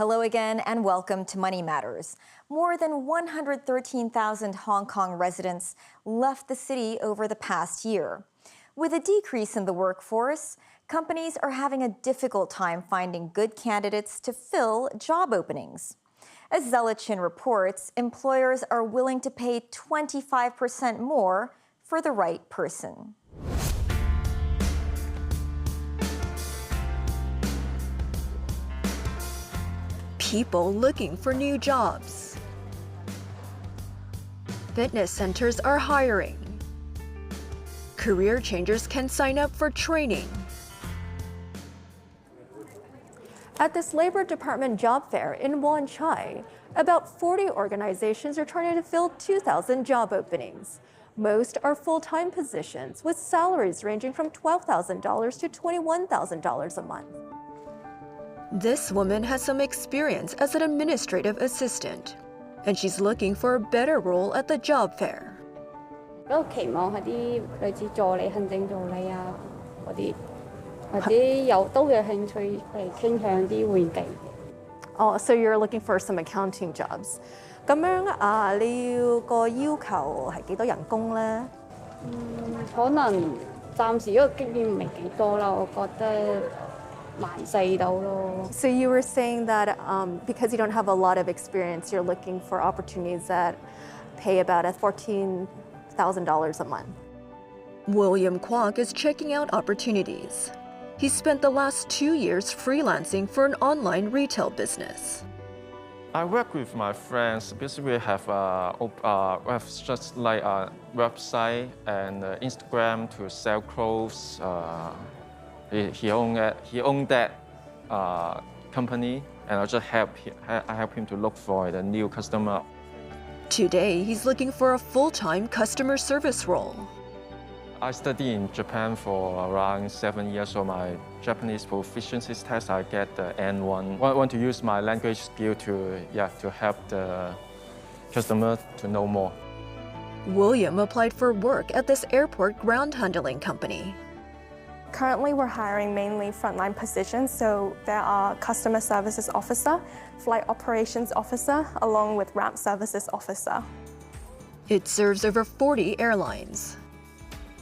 Hello again and welcome to Money Matters. More than 113,000 Hong Kong residents left the city over the past year. With a decrease in the workforce, companies are having a difficult time finding good candidates to fill job openings. As Zela reports, employers are willing to pay 25% more for the right person. People looking for new jobs. Fitness centers are hiring. Career changers can sign up for training. At this Labor Department job fair in Wan Chai, about 40 organizations are trying to fill 2,000 job openings. Most are full-time positions with salaries ranging from $12,000 to $21,000 a month. This woman has some experience as an administrative assistant, and she's looking for a better role at the job fair. 都期望係啲類似助理、行政助理啊嗰啲，或者都有興趣傾向啲會計。Oh, so you're looking for some accounting jobs. 咁樣你要個要求係幾多人工咧？可能暫時嗰個經驗唔係幾多啦，我覺得14,000到咯。So you were saying that because you don't have a lot of experience, you're looking for opportunities that pay about $14,000 a month. William Kwok is checking out opportunities. He spent the last 2 years freelancing for an online retail business. I work with my friends. Basically, we have just like a website and Instagram to sell clothes. He owned that company, and I just help him to look for the new customer. Today, he's looking for a full-time customer service role. I studied in Japan for around 7 years, so my Japanese proficiency test, I get the N1. I want to use my language skill to help the customer to know more. William applied for work at this airport ground handling company. Currently, we're hiring mainly frontline positions, so there are customer services officer, flight operations officer, along with ramp services officer. It serves over 40 airlines.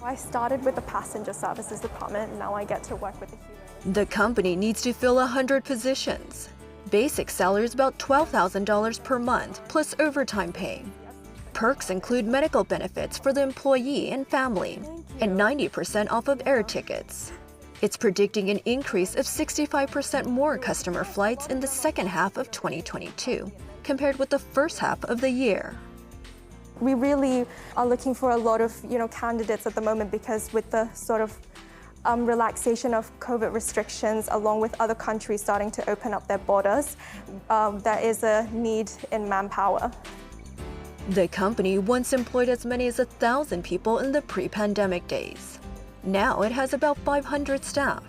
I started with the passenger services department, and now I get to work with the human. The company needs to fill 100 positions. Basic salary is about $12,000 per month, plus overtime pay. Perks include medical benefits for the employee and family, and 90% off of air tickets. It's predicting an increase of 65% more customer flights in the second half of 2022, compared with the first half of the year. We really are looking for a lot of candidates at the moment because with the sort of relaxation of COVID restrictions, along with other countries starting to open up their borders, there is a need in manpower. The company once employed as many as 1,000 people in the pre-pandemic days. Now it has about 500 staff.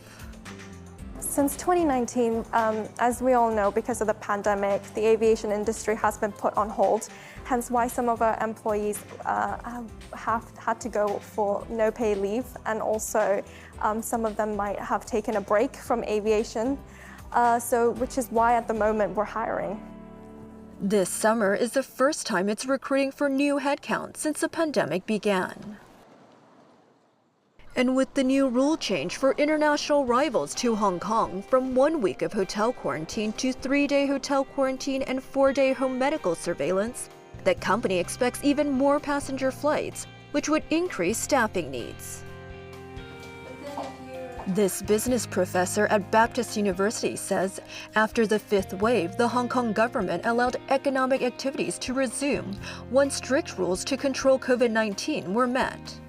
Since 2019, as we all know, because of the pandemic, the aviation industry has been put on hold, hence why some of our employees have had to go for no-pay leave, and also some of them might have taken a break from aviation, which is why at the moment we're hiring. This summer is the first time it's recruiting for new headcount since the pandemic began. And with the new rule change for international arrivals to Hong Kong from 1 week of hotel quarantine to 3-day hotel quarantine and 4-day home medical surveillance, the company expects even more passenger flights, which would increase staffing needs. This business professor at Baptist University says after the fifth wave, the Hong Kong government allowed economic activities to resume once strict rules to control COVID-19 were met.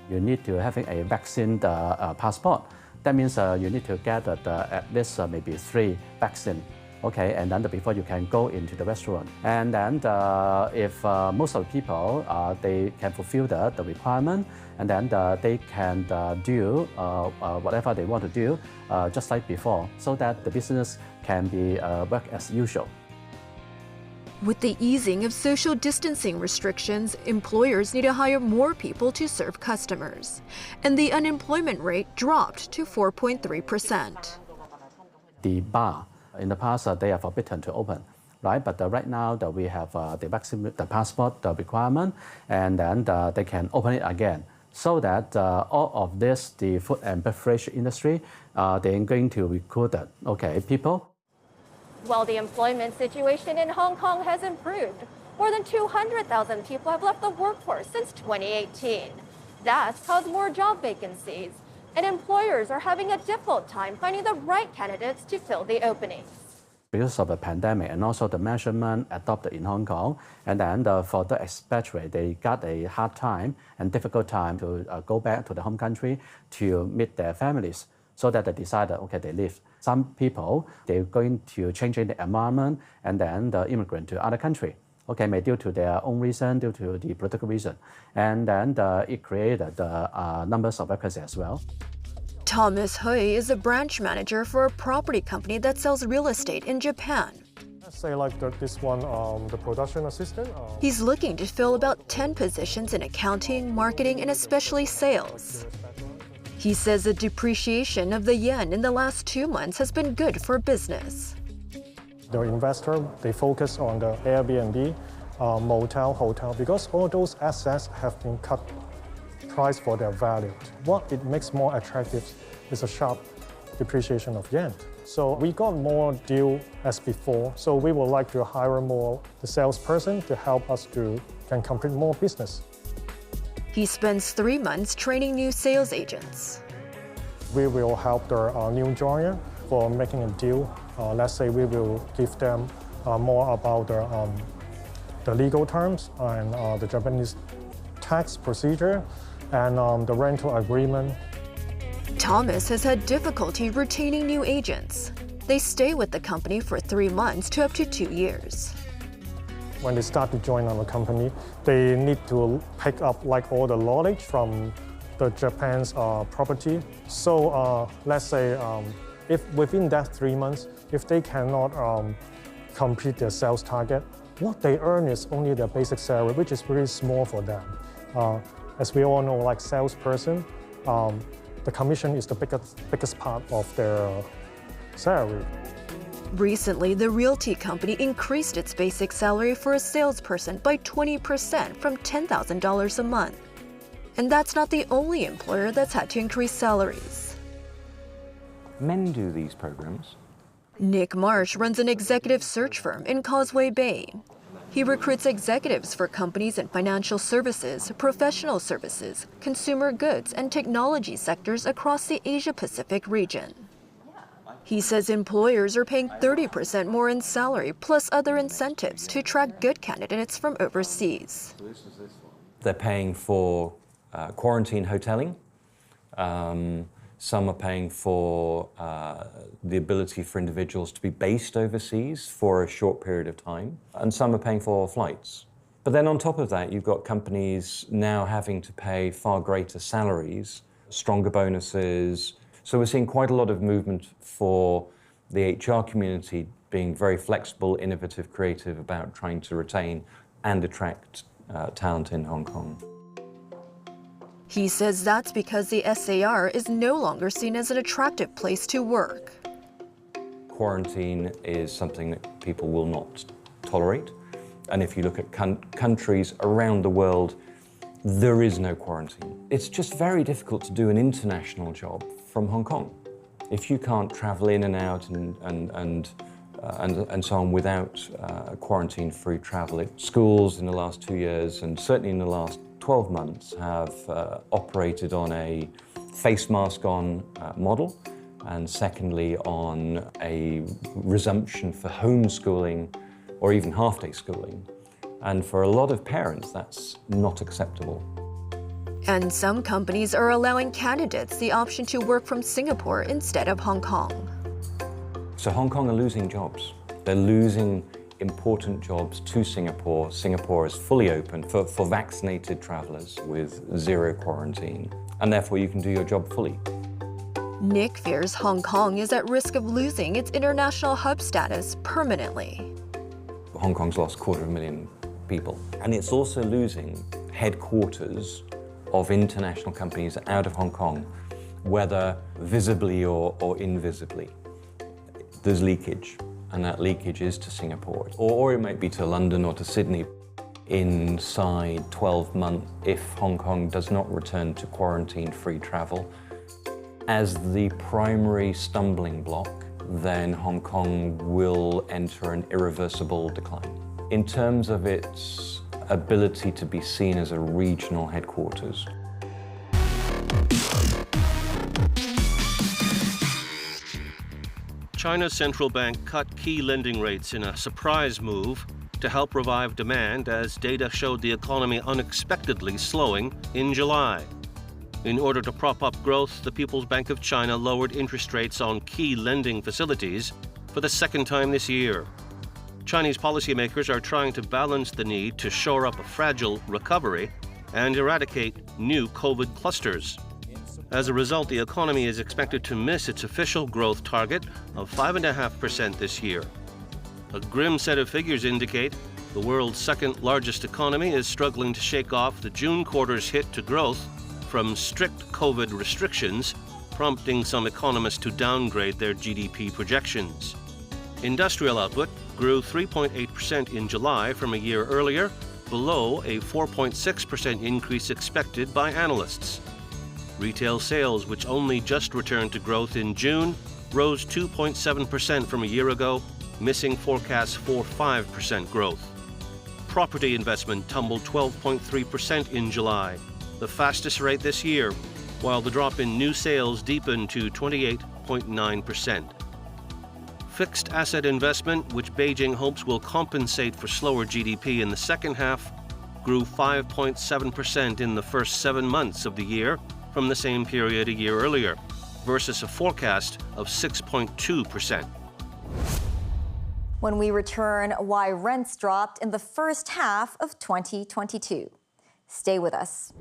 You need to have a vaccine passport. That means you need to get at least maybe 3 vaccines. Okay, and then before you can go into the restaurant. And then if most of the people, they can fulfill the requirement, and then they can do whatever they want to do just like before, so that the business can be work as usual. With the easing of social distancing restrictions, employers need to hire more people to serve customers, and the unemployment rate dropped to 4.3%. The bar In the past, they are forbidden to open, right? But right now, we have the passport requirement, and then they can open it again. So that all of this, the food and beverage industry, they're going to recruit people. While the employment situation in Hong Kong has improved, more than 200,000 people have left the workforce since 2018. That's caused more job vacancies, and employers are having a difficult time finding the right candidates to fill the openings. Because of the pandemic and also the measurement adopted in Hong Kong, and then for the expatriate, they got a hard time and difficult time to go back to the home country to meet their families. So that they decided, okay, they leave. Some people, they're going to change the environment and then immigrant to other country. Okay, maybe due to their own reason, due to the political reason. And then it created numbers of vacancies as well. Thomas Hui is a branch manager for a property company that sells real estate in Japan. Let's say like this one, the production assistant. He's looking to fill about 10 positions in accounting, marketing, and especially sales. He says the depreciation of the yen in the last 2 months has been good for business. The investor, they focus on the Airbnb, motel, hotel, because all those assets have been cut price for their value. What it makes more attractive is a sharp depreciation of yen. So we got more deal as before, so we would like to hire more the salesperson to help us can complete more business. He spends 3 months training new sales agents. We will help the new joiner for making a deal. Let's say we will give them more about the legal terms and the Japanese tax procedure and the rental agreement. Thomas has had difficulty retaining new agents. They stay with the company for 3 months to up to 2 years. When they start to join on the company, they need to pick up like all the knowledge from the Japan's property. So let's say if within that 3 months, if they cannot complete their sales target, what they earn is only their basic salary, which is very small for them. As we all know, like salesperson, the commission is the biggest part of their salary. Recently, the realty company increased its basic salary for a salesperson by 20% from $10,000 a month. And that's not the only employer that's had to increase salaries. Men do these programs. Nick Marsh runs an executive search firm in Causeway Bay. He recruits executives for companies in financial services, professional services, consumer goods, and technology sectors across the Asia-Pacific region. He says employers are paying 30% more in salary plus other incentives to attract good candidates from overseas. They're paying for quarantine hoteling. Some are paying for the ability for individuals to be based overseas for a short period of time, and some are paying for flights. But then on top of that, you've got companies now having to pay far greater salaries, stronger bonuses. So we're seeing quite a lot of movement for the HR community being very flexible, innovative, creative about trying to retain and attract talent in Hong Kong. He says that's because the SAR is no longer seen as an attractive place to work. Quarantine is something that people will not tolerate. And if you look at countries around the world, there is no quarantine. It's just very difficult to do an international job from Hong Kong. If you can't travel in and out and so on without quarantine-free travel. Schools in the last 2 years, and certainly in the last 12 months, have operated on a face mask on model, and secondly on a resumption for homeschooling or even half-day schooling. And for a lot of parents, that's not acceptable. And some companies are allowing candidates the option to work from Singapore instead of Hong Kong. So Hong Kong are losing jobs. They're losing important jobs to Singapore. Singapore is fully open for vaccinated travelers with zero quarantine, and therefore you can do your job fully. Nick fears Hong Kong is at risk of losing its international hub status permanently. Hong Kong's lost 250,000 people, and it's also losing headquarters of international companies out of Hong Kong, whether visibly or invisibly. there's leakage, and that leakage is to Singapore. Or it might be to London or to Sydney. Inside 12 months, if Hong Kong does not return to quarantine-free travel, as the primary stumbling block, then Hong Kong will enter an irreversible decline. In terms of its ability to be seen as a regional headquarters. China's central bank cut key lending rates in a surprise move to help revive demand as data showed the economy unexpectedly slowing in July. In order to prop up growth, the People's Bank of China lowered interest rates on key lending facilities for the second time this year. Chinese policymakers are trying to balance the need to shore up a fragile recovery and eradicate new COVID clusters. As a result, the economy is expected to miss its official growth target of 5.5% this year. A grim set of figures indicate the world's second largest economy is struggling to shake off the June quarter's hit to growth from strict COVID restrictions, prompting some economists to downgrade their GDP projections. Industrial output grew 3.8% in July from a year earlier, below a 4.6% increase expected by analysts. Retail sales, which only just returned to growth in June, rose 2.7% from a year ago, missing forecasts for 5% growth. Property investment tumbled 12.3% in July, the fastest rate this year, while the drop in new sales deepened to 28.9%. Fixed asset investment, which Beijing hopes will compensate for slower GDP in the second half, grew 5.7% in the first 7 months of the year from the same period a year earlier, versus a forecast of 6.2%. When we return, why rents dropped in the first half of 2022. Stay with us.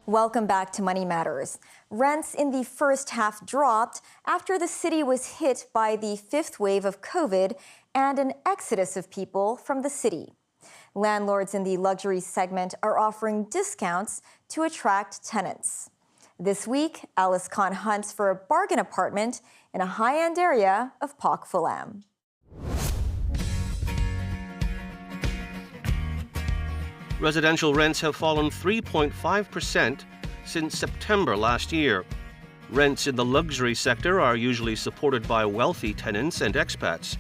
Welcome back to Money Matters. Rents in the first half dropped after the city was hit by the fifth wave of COVID and an exodus of people from the city. Landlords in the luxury segment are offering discounts to attract tenants. This week, Alice Khan hunts for a bargain apartment in a high-end area of Pokfulam. Residential rents have fallen 3.5% since September last year. Rents in the luxury sector are usually supported by wealthy tenants and expats,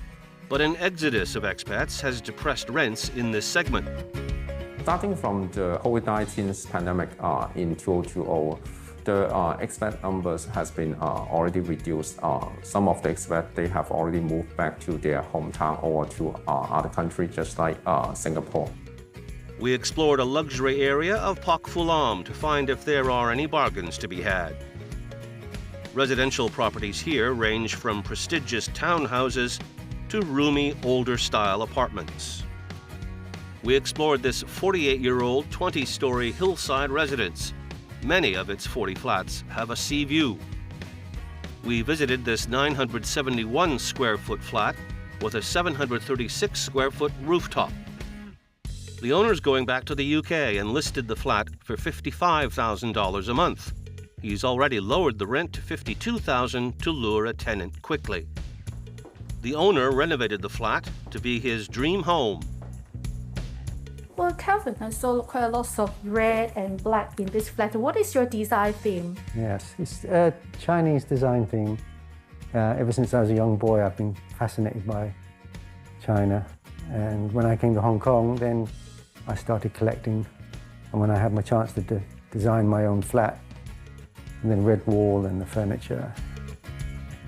but an exodus of expats has depressed rents in this segment. Starting from the COVID-19 pandemic in 2020, the expat numbers has been already reduced. Some of the expats, they have already moved back to their hometown or to other countries, just like Singapore. We explored a luxury area of Pokfulam to find if there are any bargains to be had. Residential properties here range from prestigious townhouses to roomy, older-style apartments. We explored this 48-year-old, 20-story hillside residence. Many of its 40 flats have a sea view. We visited this 971-square-foot flat with a 736-square-foot rooftop. The owner's going back to the UK and listed the flat for $55,000 a month. He's already lowered the rent to $52,000 to lure a tenant quickly. The owner renovated the flat to be his dream home. Well, Calvin, I saw quite a lot of red and black in this flat. What is your design theme? Yes, it's a Chinese design theme. Ever since I was a young boy, I've been fascinated by China. And when I came to Hong Kong, then I started collecting. And when I had my chance to design my own flat, and then red wall and the furniture.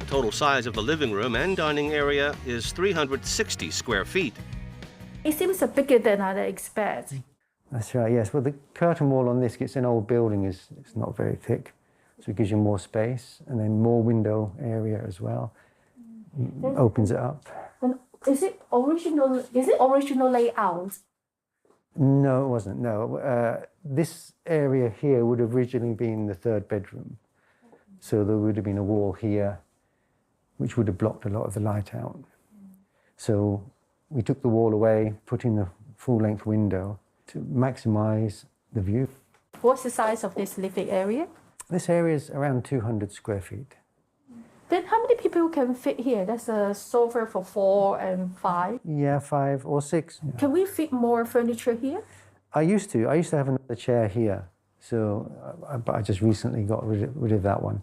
The total size of the living room and dining area is 360 square feet. It seems bigger than I expect. That's right, yes. Well, the curtain wall on this, it's an old building, it's not very thick. So it gives you more space and then more window area as well. Opens it up. And is it original layout? No, it wasn't, no. This area here would have originally been the third bedroom. So there would have been a wall here, which would have blocked a lot of the light out. So we took the wall away, put in the full-length window to maximise the view. What's the size of this living area? This area is around 200 square feet. Then how many people can fit here? That's a sofa for 4 and 5. Yeah, 5 or 6. Yeah. Can we fit more furniture here? I used to have another chair here, so but I just recently got rid of that one.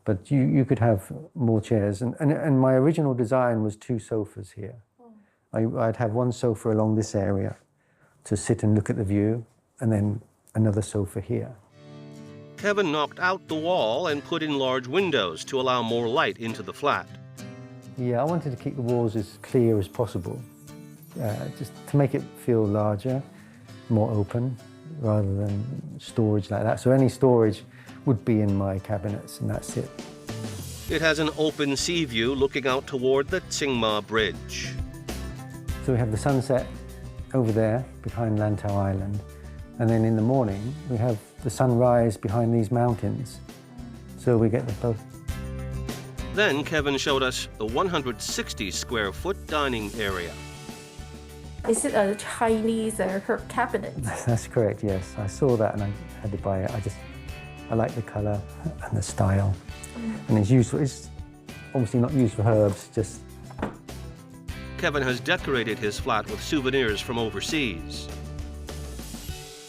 But you could have more chairs, and my original design was 2 sofas here. I'd have one sofa along this area to sit and look at the view, and then another sofa here. Kevin knocked out the wall and put in large windows to allow more light into the flat. Yeah, I wanted to keep the walls as clear as possible, just to make it feel larger, more open, rather than storage like that. So any storage would be in my cabinets, and that's it. It has an open sea view looking out toward the Tsingma Bridge. So we have the sunset over there behind Lantau Island, and then in the morning we have the sunrise behind these mountains. So we get the both. Then Kevin showed us the 160 square foot dining area. Is it a Chinese herb cabinet? That's correct, yes. I saw that and I had to buy it. I like the colour and the style. And it's useful. It's obviously not used for herbs, just... Kevin has decorated his flat with souvenirs from overseas.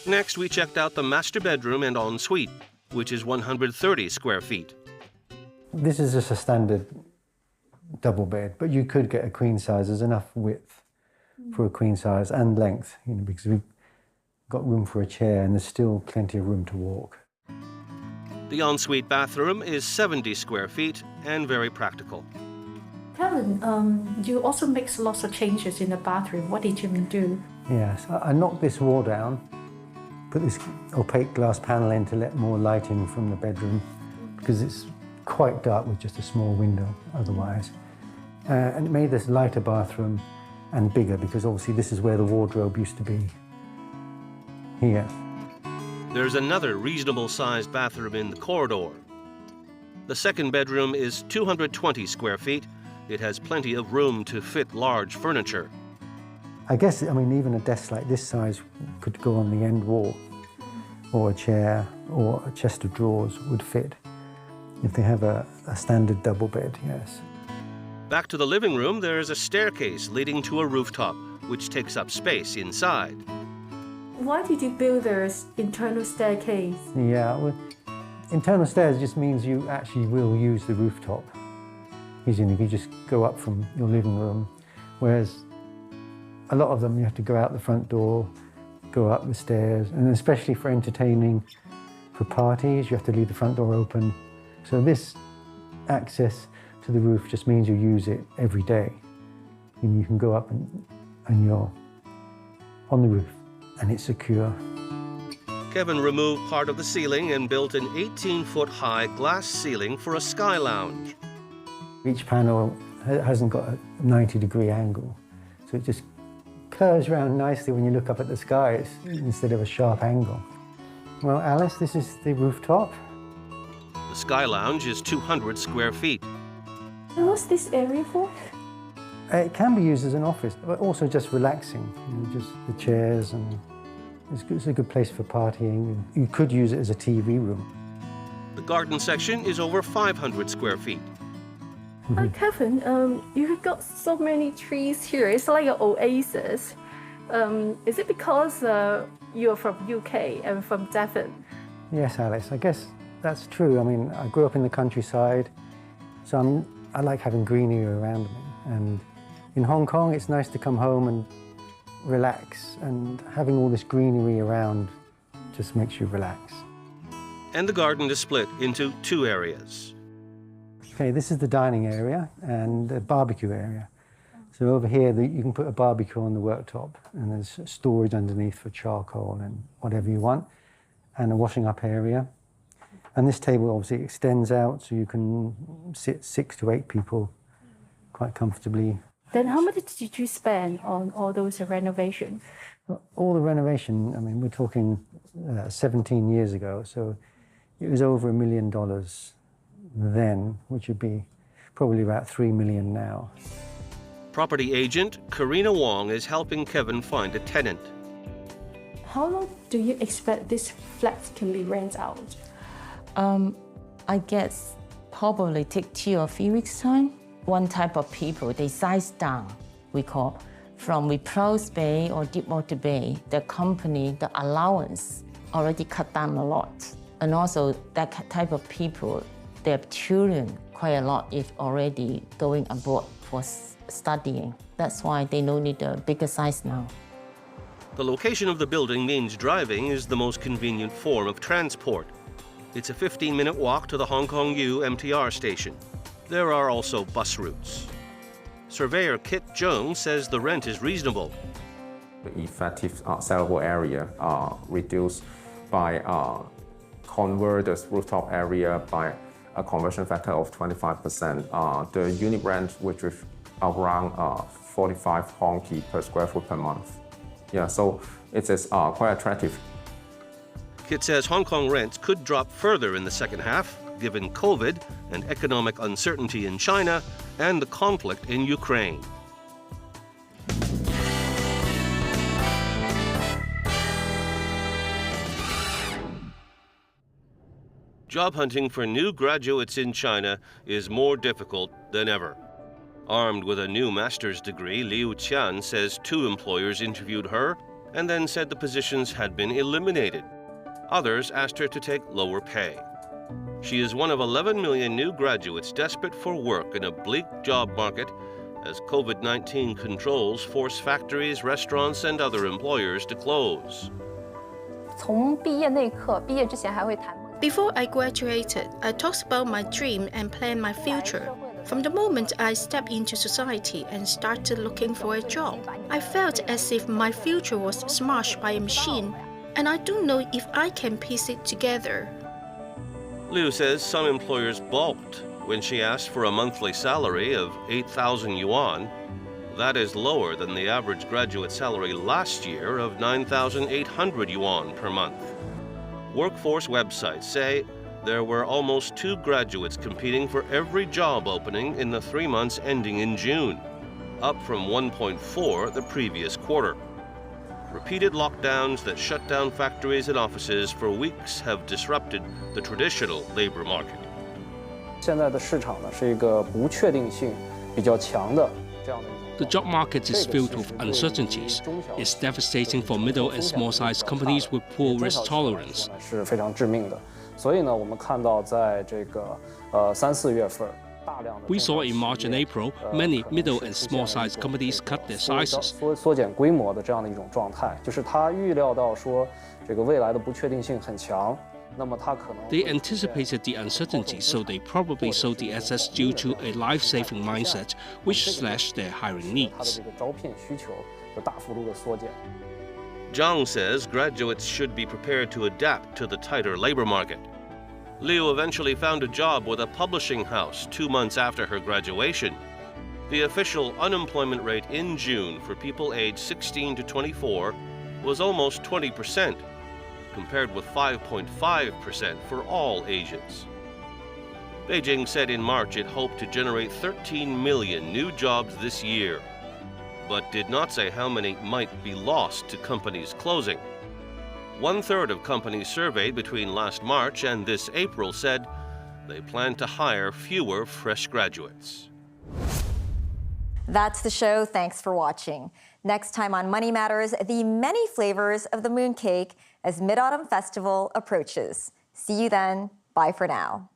Next, we checked out the master bedroom and ensuite, which is 130 square feet. This is just a standard double bed, but you could get a queen size. There's enough width for a queen size and length, because we've got room for a chair and there's still plenty of room to walk. The ensuite bathroom is 70 square feet and very practical. Kevin, you also make lots of changes in the bathroom. What did you do? Yes, I knocked this wall down, put this opaque glass panel in to let more light in from the bedroom, because it's quite dark with just a small window otherwise. And it made this lighter bathroom and bigger, because obviously this is where the wardrobe used to be, here. There's another reasonable-sized bathroom in the corridor. The second bedroom is 220 square feet. It has plenty of room to fit large furniture. I guess, even a desk like this size could go on the end wall, or a chair, or a chest of drawers would fit, if they have a standard double bed, yes. Back to the living room, there's a staircase leading to a rooftop, which takes up space inside. Why did you build this internal staircase? Yeah, well, internal stairs just means you actually will use the rooftop. Usually you just go up from your living room, whereas a lot of them you have to go out the front door, go up the stairs, and especially for entertaining, for parties, you have to leave the front door open. So this access to the roof just means you use it every day. And you can go up and you're on the roof, and it's secure. Kevin removed part of the ceiling and built an 18-foot-high glass ceiling for a sky lounge. Each panel hasn't got a 90-degree angle, so it just curves around nicely when you look up at the skies instead of a sharp angle. Well, Alice, this is the rooftop. The sky lounge is 200 square feet. And what's this area for? It can be used as an office, but also just relaxing, just the chairs, and it's a good place for partying. You could use it as a TV room. The garden section is over 500 square feet. Kevin, you've got so many trees here. It's like an oasis. Is it because you're from UK and from Devon? Yes, Alice, I guess that's true. I grew up in the countryside, so I like having greenery around me. And in Hong Kong, it's nice to come home and relax, and having all this greenery around just makes you relax. And the garden is split into 2 areas. Okay, this is the dining area and the barbecue area. So over here, you can put a barbecue on the worktop, and there's storage underneath for charcoal and whatever you want, and a washing up area. And this table obviously extends out, so you can sit 6 to 8 people quite comfortably. Then how much did you spend on all those renovations? All the renovation, I mean, we're talking 17 years ago, so it was over $1 million then, which would be probably about 3 million now. Property agent Karina Wong is helping Kevin find a tenant. How long do you expect this flat can be rented out? I guess probably take 2 or 3 weeks time. One type of people, they size down, we call, from Repulse Bay or Deepwater Bay, the company, the allowance already cut down a lot. And also that type of people, they have children quite a lot if already going abroad for studying. That's why they don't need a bigger size now. The location of the building means driving is the most convenient form of transport. It's a 15-minute walk to the Hong Kong U MTR station. There are also bus routes. Surveyor Kit Jones says the rent is reasonable. The effective sellable area reduced by convert the rooftop area by a conversion factor of 25%. The unit rent, which is around 45 Hong Kong per square foot per month. Yeah, so it is quite attractive. Kit says Hong Kong rents could drop further in the second half, given COVID and economic uncertainty in China and the conflict in Ukraine. Job hunting for new graduates in China is more difficult than ever. Armed with a new master's degree, Liu Qian says 2 employers interviewed her and then said the positions had been eliminated. Others asked her to take lower pay. She is one of 11 million new graduates desperate for work in a bleak job market as COVID-19 controls force factories, restaurants, and other employers to close. Before I graduated, I talked about my dream and planned my future. From the moment I stepped into society and started looking for a job, I felt as if my future was smashed by a machine, and I don't know if I can piece it together. Liu says some employers balked when she asked for a monthly salary of 8,000 yuan. That is lower than the average graduate salary last year of 9,800 yuan per month. Workforce websites say there were almost 2 graduates competing for every job opening in the 3 months ending in June, up from 1.4 the previous quarter. Repeated lockdowns that shut down factories and offices for weeks have disrupted the traditional labor market. 现在的市场呢是一个不确定性比较强的这样的。 The job market is filled with uncertainties. It's devastating for middle and small-sized companies with poor risk tolerance. 是非常致命的。所以呢，我们看到在这个3、4月份。 We saw in March and April, many middle and small-sized companies cut their sizes. 缩减规模的这样的一种状态，就是他预料到说这个未来的不确定性很强，那么他可能 They anticipated the uncertainty, so they probably sold the assets due to a life-saving mindset, which slashed their hiring needs. 这个招聘需求就大幅度的缩减。 Zhang says graduates should be prepared to adapt to the tighter labor market. Liu eventually found a job with a publishing house 2 months after her graduation. The official unemployment rate in June for people aged 16 to 24 was almost 20%, compared with 5.5% for all Asians. Beijing said in March it hoped to generate 13 million new jobs this year, but did not say how many might be lost to companies closing. 1/3 of companies surveyed between last March and this April said they plan to hire fewer fresh graduates. That's the show. Thanks for watching. Next time on Money Matters, the many flavors of the mooncake as Mid-Autumn Festival approaches. See you then. Bye for now.